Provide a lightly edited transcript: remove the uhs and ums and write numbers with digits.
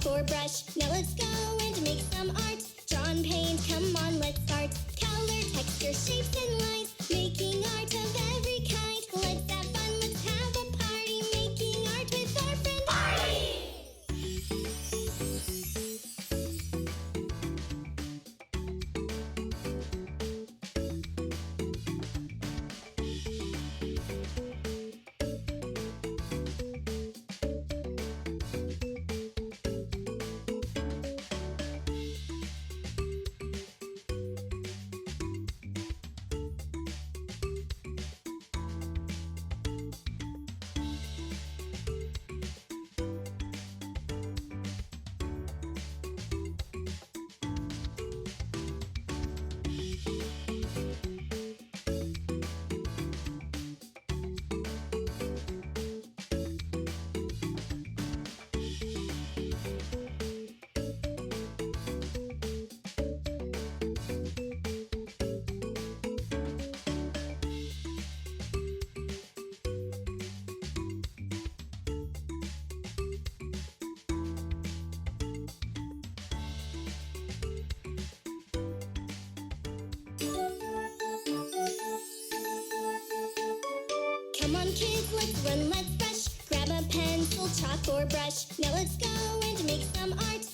or brush. Now let's go and make some art. Draw and paint, come on, let's start. Color, texture, shapes, and lines. Making art of every kind. Let's have fun, let's have a party. Making art with our friend Artie! Come on kids, let's run, let's rush. Grab a pencil, chalk or brush. Now let's go and make some art.